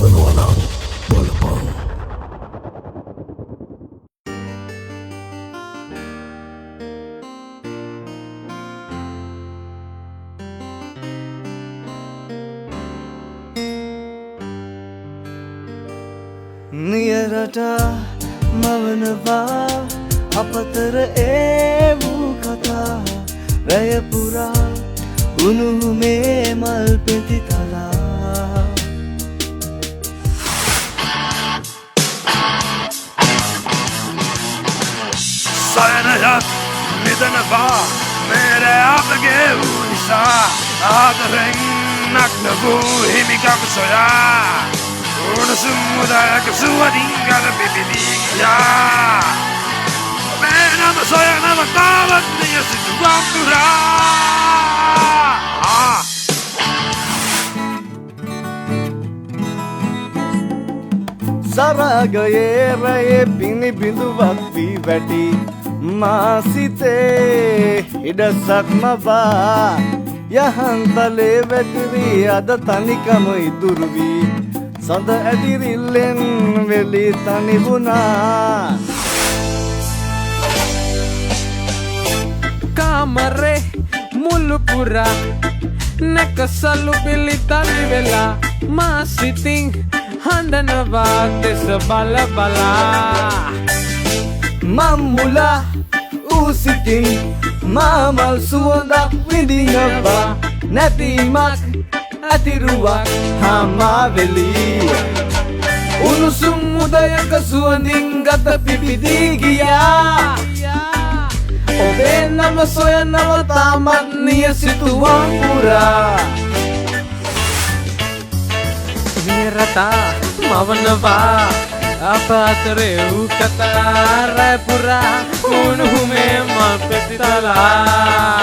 හදනවා නම් බලපං. නියරට මවනවා අපතර ඒ වූ කතා රැය පුරා උණුහුමේ මල් පෙති තලා සයනයත් නිදනවා මේරේ අපගේ වූ නිසා ආදරෙන් නග්න වූ හිමිකම් සොයා උණුසුම් මුදයක සුවදින් ගල පිපිදී ගියා ඔබේ නම සොයනම තාවත් නිය සිතුවම් පුරා සරාගයේ රැයේ පිණි බිඳුවක් වී වැටි මා සිතේ ඉඩසක් මවා යහන්තලේ වැතිරී අද තනිකම ඉදුරු වී සඳ ඇදිරිල්ලෙන් වෙලි තනි වුණා කාමරේ මුළු පුරා නැකසලු පිලි තනි වෙලා මා සිතින් හඬනවා දෙස බල බලා මම්මුලා ඌ සිතින් මාමල් සුවඳක් විඳිනවා නැතිමක් ඇතිරුවක් හමාවෙලී උණුසුම් උදයක සුවඳින් ගත පිපිදී ගියා ඔබේ නම සොයනව තාමත් නිය සිතුවම් පුරා නිරතා මවනවා අප අතරේ වූ කතා රැය පුරා උණුහුමේ මල් පෙති තලා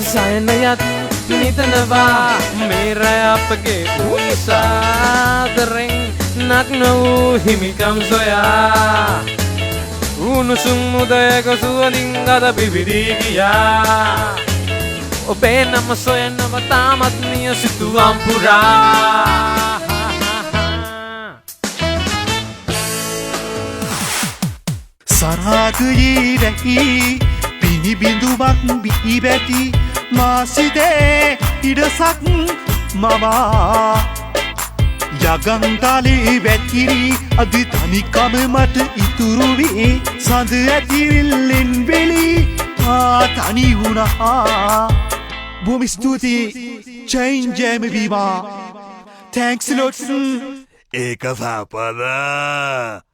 සයනයත් නිතනවා මේ රැය අපගේ වූ නිසා ආදරෙන් නග්න වූ හිමිකම් සොයා උණුසුම් උදයක සුවඳින් අද පිපිදී ගියා ඔබේ නම සොයනව තාමත් නිය සිතුවම් පුරා සරාගයේ රැහි පිණි බිඳුවක් වී වැටි මා සිතේ ඉඩසක් මවා යගන්තලේ වැතිරි අද තනිකම මට ඉතුරු වී සඳ ඇතිරිල්ලෙන් වෙලි තනි වුණා බොහොම ස්තුතියි චයින්ජෑම වීවා තැන්ක්ස් ලොට් ඒක සපදා